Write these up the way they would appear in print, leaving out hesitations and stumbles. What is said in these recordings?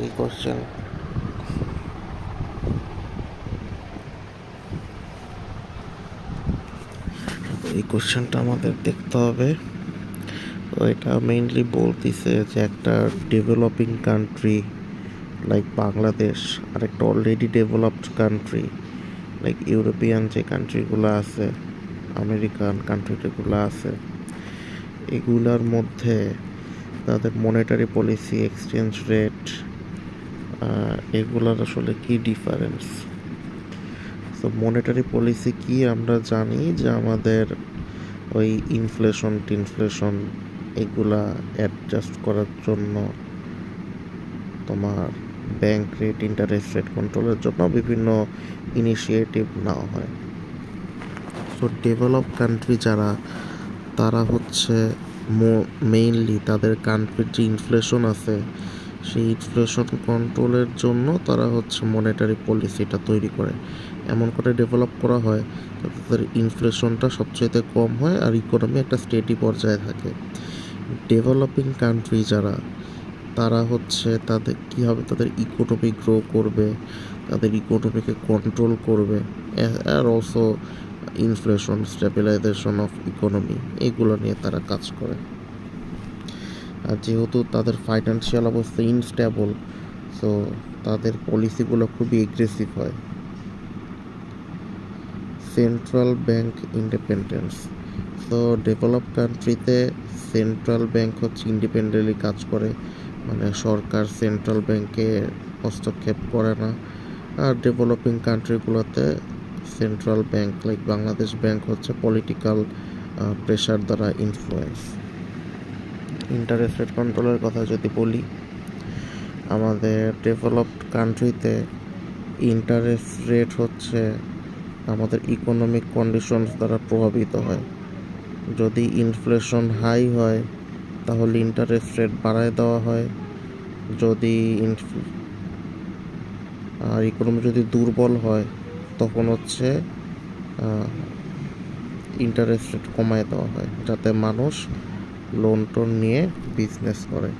এই কোশ্চেন এই কোশ্চেনটা আমাদের দেখতে হবে। তো এটা মেইনলি বলতেছে যে একটা ডেভেলপিং কান্ট্রি লাইক বাংলাদেশ আর একটা already developed country like European যে কান্ট্রিগুলো আছে, আমেরিকান কান্ট্রিগুলো আছে, এগুলার মধ্যে তাদের মনিটারি পলিসি, এক্সচেঞ্জ রেট, এগুলার আসলে কি ডিফারেন্স। তো মনিটারি পলিসি কি আমরা জানি যে আমাদের ওই টিনফ্লেশন এগুলা অ্যাডজাস্ট করার জন্য তোমার ব্যাংক রেট, ইন্টারেস্ট রেট কন্ট্রোলের জন্য বিভিন্ন ইনিশিয়েটিভ নেওয়া হয়। সো ডেভেলপ কান্ট্রি যারা, তারা হচ্ছে মেইনলি তাদের কান্ট্রির যে ইনফ্লেশন আছে সেই ইনফ্লেশন কন্ট্রোলের জন্য তারা হচ্ছে মনিটারি পলিসিটা তৈরি করে, এমন করে ডেভেলপ করা হয় যাতে তাদের ইনফ্লেশনটা সবচেয়ে কম হয় আর ইকোনমি একটা স্টেডি পর্যায়ে থাকে। ডেভেলপিং কান্ট্রি যারা, তারা হচ্ছে তাদের কীভাবে তাদের ইকোনমি গ্রো করবে, তাদের ইকোনমিকে কন্ট্রোল করবে, are also inflation, stabilisation of economy, এগুলো নিয়ে তারা কাজ করে। আর যেহেতু তাদের ফাইন্যান্সিয়াল অবস্থা ইনস্টেবল, সো তাদের পলিসিগুলো খুবই এগ্রেসিভ হয়। Central bank independence. তো ডেভেলপ কান্ট্রিতে সেন্ট্রাল ব্যাংক হচ্ছে ইন্ডিপেন্ডেন্টলি কাজ করে, মানে সরকার সেন্ট্রাল ব্যাংকে হস্তক্ষেপ করে না। আর ডেভেলপিং কান্ট্রিগুলোতে central bank like Bangladesh bank হচ্ছে পলিটিক্যাল প্রেশার দ্বারা ইনফ্লুয়েন্স। ইন্টারেস্ট রেট কন্ট্রোলের কথা যদি বলি, আমাদের ডেভেলপড কান্ট্রিতে ইন্টারেস্ট রেট হচ্ছে আমাদের ইকোনমিক কন্ডিশনস দ্বারা প্রভাবিত হয়। যদি ইনফ্লেশন হাই হয় তাহলে ইন্টারেস্ট রেট বাড়ায় দেওয়া হয়, যদি আর ইকোনমি যদি দুর্বল হয় তখন হচ্ছে ইন্টারেস্ট রেট কমায় দেওয়া হয় যাতে মানুষ লোন টোন নিয়ে বিজনেস করে।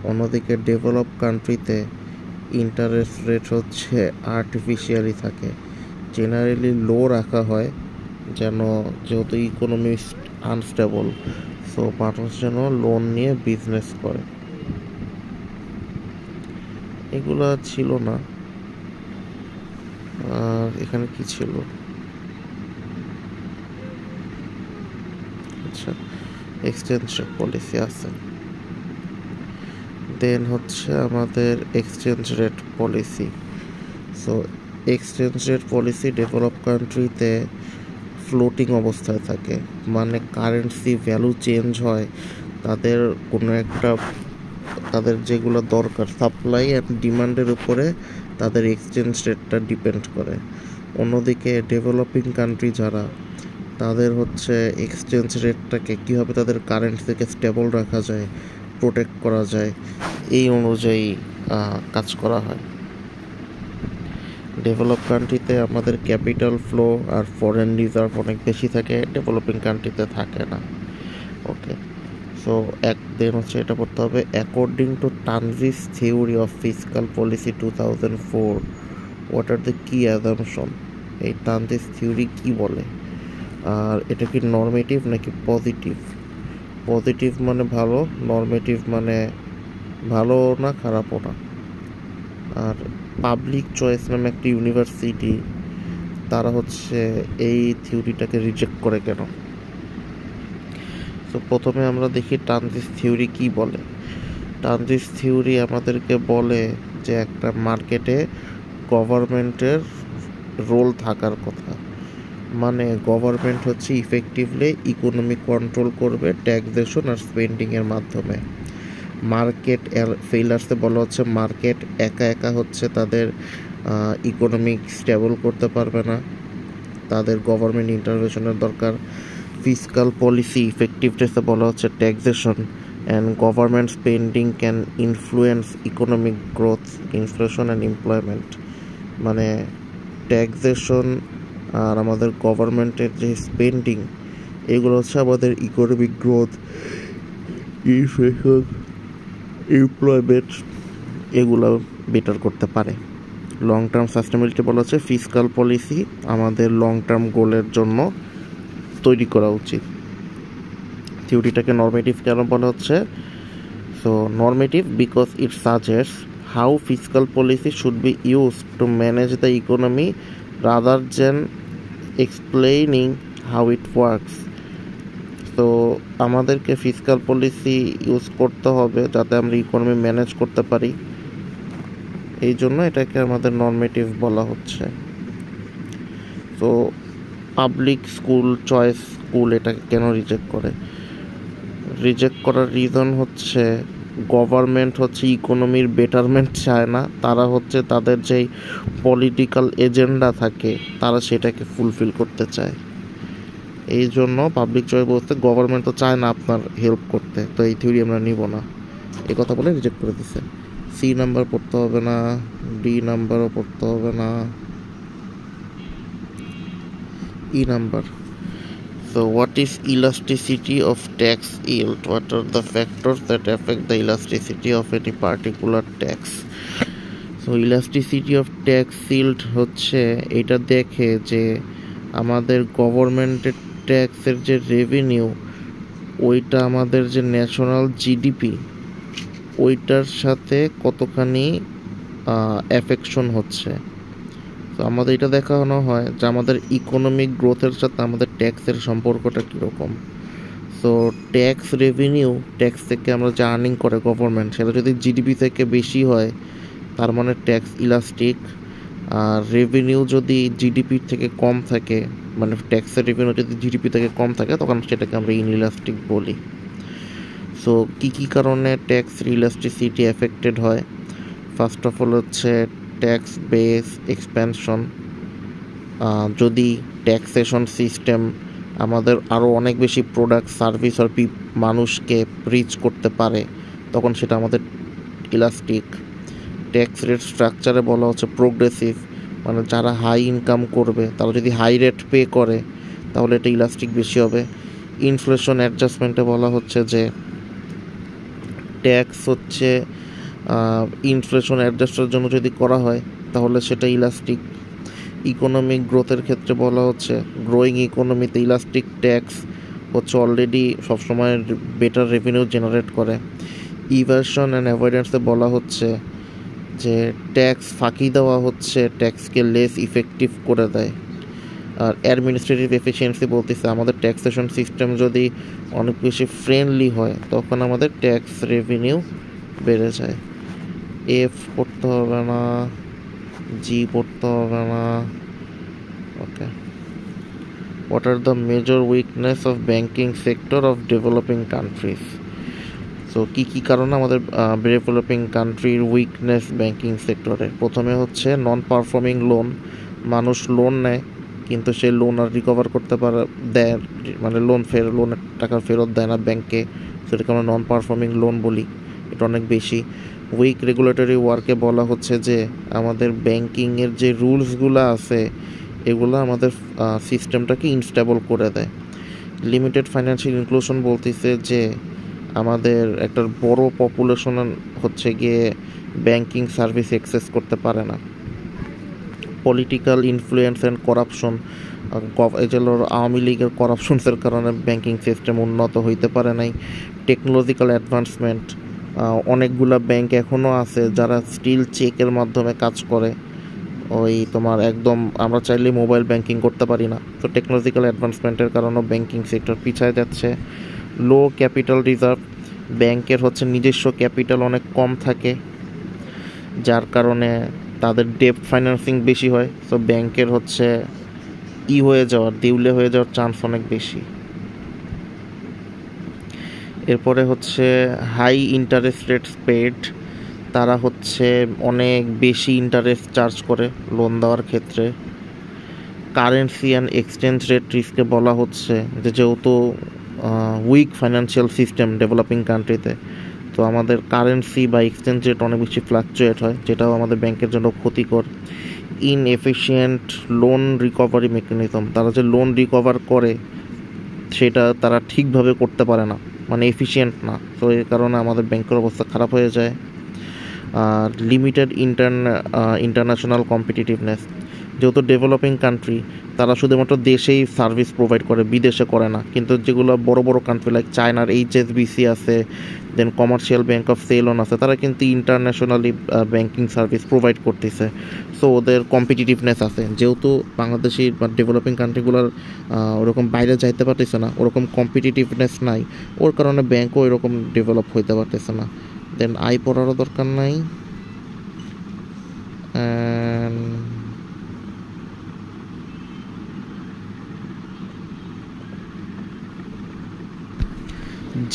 অন্যদিকে ডেভেলপ কান্ট্রিতে ইন্টারেস্ট রেট হচ্ছে আর্টিফিশিয়ালি থাকে, জেনারেলি লো রাখা হয় যেহেতু ইকোনমি আনস্টেবল, সো মানুষ যেন লোন নিয়ে বিজনেস করে। এগুলা ছিল না। আর এখানে কি ছিল, আচ্ছা এক্সচেঞ্জ রেট পলিসি আছে। দেন হচ্ছে আমাদের exchange rate policy. So exchange rate policy develop কান্ট্রিতে ফ্লোটিং অবস্থায় থাকে, মানে কারেন্সি ভ্যালু চেঞ্জ হয়, তাদের কোনো একটা তাদের যেগুলো দরকার সাপ্লাই অ্যান্ড ডিমান্ডের উপরে তাদের এক্সচেঞ্জ রেটটা ডিপেন্ড করে। অন্যদিকে ডেভেলপিং কান্ট্রি যারা, তাদের হচ্ছে এক্সচেঞ্জ রেটটাকে কীভাবে তাদের কারেন্সিকে স্টেবল রাখা যায়, প্রোটেক্ট করা যায়, এই অনুযায়ী কাজ করা হয়। ডেভেলপ কান্ট্রিতে আমাদের ক্যাপিটাল ফ্লো আর ফরেন রিজার্ভ অনেক বেশি থাকে, ডেভেলপিং কান্ট্রিতে থাকে না। ওকে, সো দেন হচ্ছে এটা পড়তে হবে। According to Tanzi's theory of fiscal policy 2004, what are the কি অ্যাজাম্পশন। এই টানজিস থিওরি কি বলে, আর এটা কি নর্মেটিভ নাকি পজিটিভ? পজিটিভ মানে ভালো, নর্মেটিভ মানে ভালো না খারাপও না। আর পাবলিক চয়েস নামে একটা ইউনিভার্সিটি, তারা হচ্ছে এই থিওরিটাকে রিজেক্ট করে কেন? তো প্রথমে আমরা দেখি টানজিস থিওরি কি বলে। টানজিস থিওরি আমাদেরকে বলে যে একটা মার্কেটে গভর্নমেন্টের রোল থাকার কথা, মানে গভর্নমেন্ট হচ্ছে ইফেক্টিভলি ইকোনমি কন্ট্রোল করবে ট্যাক্সেশন আর স্পেন্ডিংয়ের মাধ্যমে। মার্কেট ফেইলার্সে বলা হচ্ছে মার্কেট একা একা হচ্ছে তাদের ইকোনমিক স্টেবল করতে পারবে না, তাদের গভর্নমেন্ট ইন্টারভেনশনের দরকার। ফিসকাল পলিসি ইফেক্টিভনেসে বলা হচ্ছে taxation and government spending can influence economic growth, inflation and employment. মানে ট্যাক্সেশন আর আমাদের গভর্নমেন্টের যে স্পেন্ডিং, এগুলো হচ্ছে আমাদের ইকোনমিক গ্রোথ, ইনফ্লেশন, এমপ্লয়মেন্ট এগুলো বেটার করতে পারে। লং টার্ম সাস্টেনেবিলিটি বলা হচ্ছে ফিসকাল পলিসি আমাদের লং টার্ম গোলের জন্য তৈরি করা উচিত। থিওরিটাকে নর্মেটিভ কেন বলা হচ্ছে? So normative because it suggests how fiscal policy should be used to manage the economy rather than explaining how it works. তো আমাদেরকে ফিসকাল পলিসি ইউজ করতে হবে যাতে আমরা ইকোনমি ম্যানেজ করতে পারি, এই জন্য এটাকে আমাদের নর্মেটিভ বলা হচ্ছে। তো পাবলিক স্কুল, চয়েস স্কুল এটাকে কেন রিজেক্ট করে? রিজেক্ট করার রিজন হচ্ছে গভর্নমেন্ট হচ্ছে ইকোনমির বেটারমেন্ট চায় না, তারা হচ্ছে তাদের যেই পলিটিক্যাল এজেন্ডা থাকে তারা সেটাকে ফুলফিল করতে চায়। এই জন্য পাবলিক চয়েস বলতে গভর্নমেন্ট তো চায় না আপনার হেল্প করতে, তো এই থিওরি আমরা নিব না, এই কথা বলে রিজেক্ট করে দিছে। সি নাম্বার পড়তে হবে না, ডি নাম্বারও পড়তে হবে না, E number. So what is elasticity of tax yield? What are the factors that affect the elasticity of any particular tax? So elasticity of tax yield হচ্ছে এটা দেখে যে আমাদের গভর্নমেন্টের ট্যাক্সের যে রেভিনিউ ওইটা আমাদের যে ন্যাশনাল জিডিপি ওইটার সাথে কতখানি অ্যাফেকশন হচ্ছে। তো আমাদের এটা দেখানো হয় যে আমাদের ইকোনমিক গ্রোথের সাথে আমাদের ট্যাক্সের সম্পর্কটা কীরকম। সো ট্যাক্স রেভিনিউ, ট্যাক্স থেকে আমরা যে আর্নিং করে গভর্নমেন্ট, সেটা যদি জিডিপি থেকে বেশি হয় তার মানে ট্যাক্স ইলাস্টিক। আর রেভিনিউ যদি জিডিপি থেকে কম থাকে, মানে ট্যাক্সের রেভিনিউ যদি জিডিপি থেকে কম থাকে তখন সেটাকে আমরা ইনইলাস্টিক বলি। সো কী কারণে ট্যাক্স ইলাস্টিসিটি এফেক্টেড হয়? ফার্স্ট অফ অল হচ্ছে ট্যাক্স বেস এক্সপ্যানশন। যদি ট্যাক্সেশন সিস্টেম আমাদের আরও অনেক বেশি প্রোডাক্ট, সার্ভিস আর মানুষকে রিচ করতে পারে তখন সেটা আমাদের ইলাস্টিক। ট্যাক্স রেট স্ট্রাকচারে বলা হচ্ছে প্রোগ্রেসিভ, মানে যারা হাই ইনকাম করবে তারা যদি হাই রেট পে করে তাহলে এটা ইলাস্টিক বেশি হবে। ইনফ্লেশন অ্যাডজাস্টমেন্টে বলা হচ্ছে যে ট্যাক্স হচ্ছে ইনফ্লেশন অ্যাডজাস্টের জন্য যদি করা হয় তাহলে সেটা ইলাস্টিক। ইকোনমিক গ্রোথের ক্ষেত্রে বলা হচ্ছে গ্রোয়িং ইকোনমিতে ইলাস্টিক ট্যাক্স হচ্ছে অলরেডি সবসময় বেটার রেভিনিউ জেনারেট করে। ইভার্সন অ্যান্ড অ্যাভয়েডেন্সে বলা হচ্ছে যে ট্যাক্স ফাঁকি দেওয়া হচ্ছে ট্যাক্সকে লেস ইফেক্টিভ করে দেয়। আর অ্যাডমিনিস্ট্রেটিভ এফিসিয়েন্সি বলতেছে আমাদের ট্যাক্সেশন সিস্টেম যদি অনেক বেশি ফ্রেন্ডলি হয় তখন আমাদের ট্যাক্স রেভিনিউ বেড়ে যায়। এফ পড়তে হবে না, জি পড়তে হবে না। Okay, what are the major weakness of banking sector of developing countries? So কী কারণে আমাদের ডেভেলপিং কান্ট্রির উইকনেস ব্যাঙ্কিং সেক্টরে? প্রথমে হচ্ছে নন পারফর্মিং লোন। মানুষ লোন নেয় কিন্তু সে লোন আর রিকভার করতে দেয়, মানে লোনের টাকা ফেরত দেয় না ব্যাংকে, সেটাকে আমরা নন পারফর্মিং লোন বলি। এটা অনেক বেশি। উইক রেগুলেটরি ওয়ার্কে বলা হচ্ছে যে আমাদের ব্যাংকিংয়ের যে রুলসগুলো আছে এগুলো আমাদের সিস্টেমটাকে ইনস্টেবল করে দেয়। লিমিটেড ফাইন্যান্সিয়াল ইনক্লুশন বলতেছে যে আমাদের একটা বড় পপুলেশন হচ্ছে গিয়ে ব্যাংকিং সার্ভিস অ্যাক্সেস করতে পারে না। Political influence and corruption, Awami লীগের করাপশনসের কারণে ব্যাংকিং সিস্টেম উন্নত হইতে পারে নাই। টেকনোলজিক্যাল অ্যাডভান্সমেন্ট, অনেকগুলো ব্যাংক এখনও আছে যারা স্টিল চেকের মাধ্যমে কাজ করে। ওই তোমার একদম আমরা চাইলে মোবাইল ব্যাংকিং করতে পারি না। তো টেকনোলজিক্যাল অ্যাডভান্সমেন্টের কারণেও ব্যাংকিং সেক্টর পিছায় যাচ্ছে। লো ক্যাপিটাল রিজার্ভ, ব্যাংকের হচ্ছে নিজস্ব ক্যাপিটাল অনেক কম থাকে যার কারণে তাদের ডেপ্ট ফাইন্যান্সিং বেশি হয়। সো ব্যাংকের হচ্ছে দেউলে হয়ে যাওয়ার চান্স অনেক বেশি। এরপরে হচ্ছে হাই ইন্টারেস্ট রেটস পেড, তারা হচ্ছে অনেক বেশি ইন্টারেস্ট চার্জ করে লোন দেওয়ার ক্ষেত্রে। কারেন্সি অ্যান্ড এক্সচেঞ্জ রেট রিস্কে বলা হচ্ছে যে যেহেতু উইক ফাইন্যান্সিয়াল সিস্টেম ডেভেলপিং কান্ট্রিতে, তো আমাদের কারেন্সি বা এক্সচেঞ্জ রেট অনেক বেশি ফ্লাকচুয়েট হয়, যেটাও আমাদের ব্যাংকের জন্য ক্ষতিকর। ইনএফিশিয়েন্ট লোন রিকভারি মেকানিজম, তারা যে লোন রিকভার করে সেটা তারা ঠিকভাবে করতে পারে না, মানে এফিশিয়েন্ট না, তো এর কারণে আমাদের ব্যাংকের অবস্থা খারাপ হয়ে যায়। আর লিমিটেড ইন্টারন্যাশনাল কম্পিটিটিভনেস। যেহেতু ডেভেলপিং কান্ট্রি, তারা শুধুমাত্র দেশেই সার্ভিস প্রোভাইড করে, বিদেশে করে না। কিন্তু যেগুলো বড় বড় কান্ট্রি লাইক চায়নার HSBC আছে, দেন কমার্শিয়াল ব্যাংক অফ সেলন আছে, তারা কিন্তু ইন্টারন্যাশনালি ব্যাংকিং সার্ভিস প্রোভাইড করতেছে। সো ওদের কম্পিটিটিভনেস আছে। যেহেতু বাংলাদেশি বা ডেভেলপিং কান্ট্রিগুলোর ওরকম বাইরে যাইতে পারতেছে না, ওরকম কম্পিটিটিভনেস নাই, ওর কারণে ব্যাংকও এরকম ডেভেলপ হইতে পারতেছে না। দেন আই পড়ারও দরকার নাই।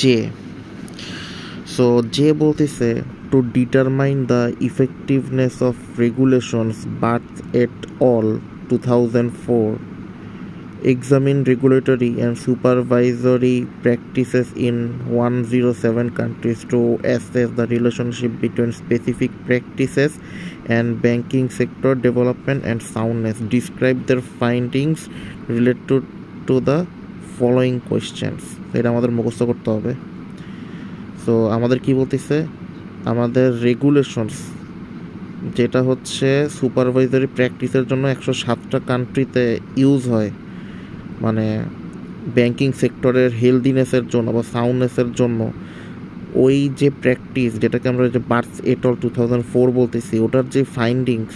যে সো যে বলতেছে to determine the effectiveness of regulations but at all 2004 examine regulatory and supervisory practices in 107 countries to assess the relationship between specific practices and banking sector development and soundness. Describe their findings related to the following questions. এটা আমাদের মুখস্থ করতে হবে। So আমাদের কি বলতেছে, আমাদের regulations যেটা হচ্ছে সুপারভাইজারি প্র্যাকটিসের জন্য 107টা কান্ট্রিতে ইউজ হয়, মানে ব্যাংকিং সেক্টরের হেলদিনেসের জন্য বা সাউন্ডনেসের জন্য, ওই যে প্র্যাকটিস যেটাকে আমরা যে বার্থ এট অল 2004 বলতেছি, ওটার যে ফাইন্ডিংস,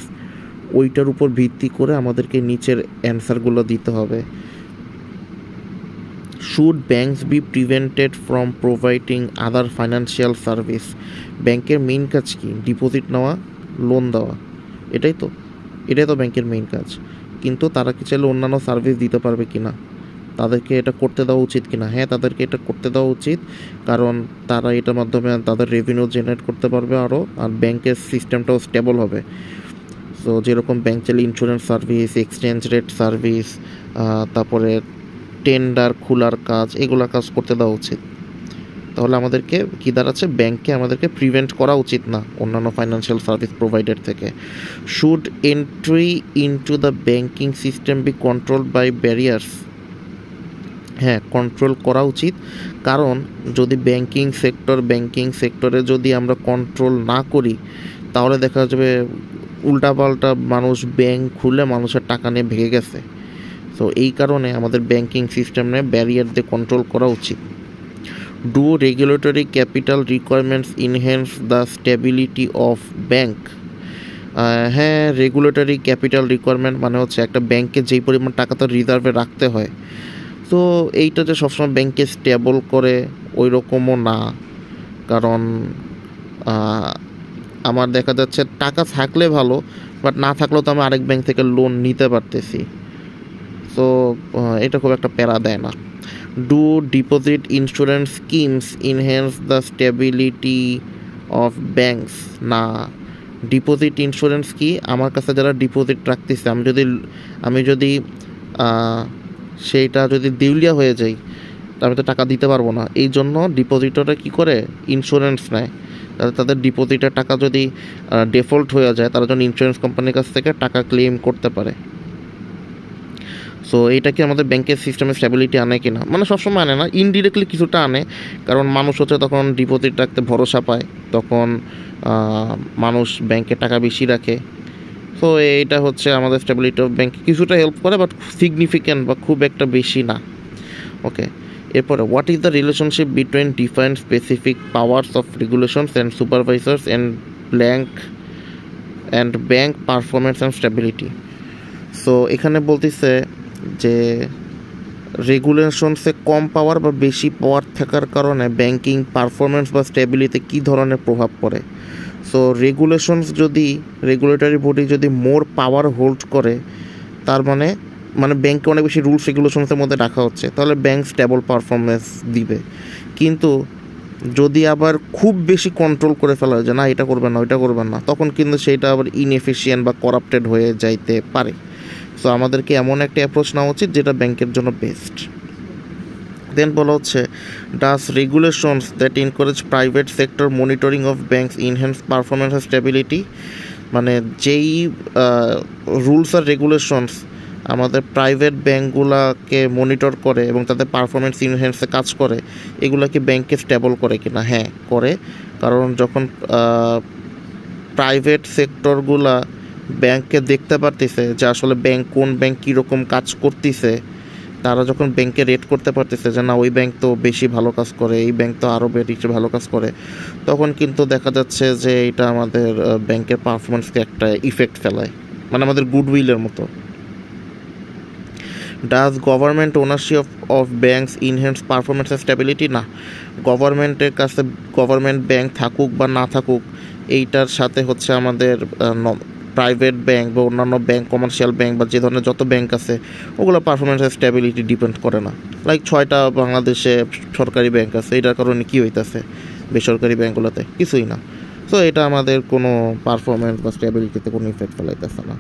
ওইটার উপর ভিত্তি করে আমাদেরকে নিচের অ্যান্সারগুলো দিতে হবে। Should banks B prevented from providing other financial service? ব্যাংকের মেইন কাজ কি? ডিপোজিট নেওয়া, লোন দেওয়া, এটাই তো ব্যাংকের মেইন কাজ। কিন্তু তারা কি চাইলে অন্যান্য সার্ভিস দিতে পারবে কি না? তাদেরকে এটা করতে দেওয়া উচিত কি না? হ্যাঁ, তাদেরকে এটা করতে দেওয়া উচিত, কারণ তারা এটার মাধ্যমে তাদের রেভিনিউ জেনারেট করতে পারবে আরও, আর ব্যাংকের সিস্টেমটাও স্টেবল হবে। সো যেরকম ব্যাংক চাইলে insurance service, exchange rate service, তারপরে টেন্ডার খোলার কাজ, এগুলো কাজ করতে দেওয়া উচিত। তাহলে আমাদেরকে কী দাঁড়াচ্ছে, ব্যাংককে আমাদেরকে প্রিভেন্ট করা উচিত না অন্যান্য ফাইন্যান্সিয়াল সার্ভিস প্রোভাইডার থেকে। Should entry into the banking system be controlled by barriers? হ্যাঁ, কন্ট্রোল করা উচিত, কারণ যদি ব্যাংকিং সেক্টরে যদি আমরা কন্ট্রোল না করি, তাহলে দেখা যাবে উল্টাপাল্টা মানুষ ব্যাংক খুলে মানুষের টাকা নিয়ে ভেঙে গেছে। তো এই কারণে আমাদের ব্যাংকিং সিস্টেমে ব্যারিয়ার দিয়ে কন্ট্রোল করা উচিত। Do regulatory capital requirements enhance the stability of bank? হ্যাঁ, রেগুলেটরি ক্যাপিটাল রিকোয়ারমেন্ট মানে হচ্ছে একটা ব্যাংকে যেই পরিমাণ টাকা তো রিজার্ভে রাখতে হয়, তো এইটা যে সবসময় ব্যাংকে স্টেবল করে ওই রকমও না। কারণ আমার দেখা যাচ্ছে টাকা থাকলে ভালো, বাট না থাকলেও তো আমি আরেক ব্যাংক থেকে লোন নিতে পারতেছি। তো এটা খুব একটা প্যারা দেয় না। Do deposit insurance schemes enhance the stability of banks? না। ডিপোজিট ইন্স্যুরেন্স কি? আমার কাছে যারা ডিপোজিট রাখতেছে, আমি যদি সেইটা যদি দেউলিয়া হয়ে যাই, আমি তো টাকা দিতে পারবো না। এই জন্য ডিপোজিটররা কী করে, ইন্স্যুরেন্স নেয়, তাদের ডিপোজিটের টাকা যদি ডিফল্ট হয়ে যায়, তারা যেন ইন্স্যুরেন্স কোম্পানির কাছ থেকে টাকা ক্লেম করতে পারে। সো এইটা কি আমাদের ব্যাংকের সিস্টেমে স্টেবিলিটি আনে কি না? মানে সবসময় আনে না, ইনডিরেক্টলি কিছুটা আনে, কারণ মানুষ হচ্ছে তখন ডিপোজিট রাখতে ভরসা পায়, তখন মানুষ ব্যাংকে টাকা বেশি রাখে। সো এইটা হচ্ছে আমাদের স্টেবিলিটি অফ ব্যাংক কিছুটা হেল্প করে, বাট সিগনিফিক্যান্ট বা খুব একটা বেশি না। ওকে, এরপরে what is the relationship between defined specific powers of regulations and supervisors and bank performance and stability? So এখানে বলতেছে যে রেগুলেশনসে কম পাওয়ার বা বেশি পাওয়ার থাকার কারণে ব্যাংকিং পারফরমেন্স বা স্টেবিলিটিতে কী ধরনের প্রভাব পড়ে। সো রেগুলেটরি বডি যদি মোর পাওয়ার হোল্ড করে, তার মানে ব্যাংকে অনেক বেশি রুলস রেগুলেশনসের মধ্যে রাখা হচ্ছে, তাহলে ব্যাংক স্টেবল পারফরমেন্স দিবে। কিন্তু যদি আবার খুব বেশি কন্ট্রোল করে ফেলা হয় যে না এটা করবেন না, ওইটা করবেন না, তখন কিন্তু সেইটা আবার ইনএফিশিয়েন্ট বা করাপ্টেড হয়ে যাইতে পারে। সো আমাদেরকে এমন একটা অ্যাপ্রোচ নেওয়া উচিত যেটা ব্যাংকের জন্য বেস্ট। দেন বলা হচ্ছে, does regulations that encourage private sector monitoring of banks enhance performance and stability? মানে যেই রুলস আর রেগুলেশনস আমাদের প্রাইভেট ব্যাংকগুলোকে মনিটর করে এবং তাদের পারফরমেন্স ইনহ্যান্সে কাজ করে, এগুলোকে ব্যাংকে স্টেবল করে কিনা? হ্যাঁ, করে। কারণ যখন প্রাইভেট সেক্টরগুলা ব্যাংককে দেখতে পারতেছে যে আসলে কোন ব্যাংক কীরকম কাজ করতেছে, তারা যখন ব্যাংকে রেট করতে পারতেছে যে না ওই ব্যাংক তো বেশি ভালো কাজ করে, এই ব্যাংক তো আরও বেশি ভালো কাজ করে, তখন কিন্তু দেখা যাচ্ছে যে এটা আমাদের ব্যাংকের পারফরমেন্সকে একটা ইফেক্ট ফেলায়, মানে আমাদের গুডউইলের মতো। Does government ownership of banks enhance performance and stability? না, গভর্নমেন্টের কাছে গভর্নমেন্ট ব্যাংক থাকুক বা না থাকুক, এইটার সাথে হচ্ছে আমাদের প্রাইভেট ব্যাংক বা অন্যান্য ব্যাংক, কমার্শিয়াল ব্যাংক বা যে ধরনের যত ব্যাংক আছে ওগুলো পারফরমেন্স অ্যান্ড স্টেবিলিটি ডিপেন্ড করে না। লাইক 6টা বাংলাদেশে সরকারি ব্যাংক আছে, এটার কারণে কী হইতেছে বেসরকারি ব্যাংকগুলোতে? কিছুই না। সো এটা আমাদের কোনো পারফরমেন্স বা স্টেবিলিটিতে কোনো ইফেক্ট ফেলাইতেছে না।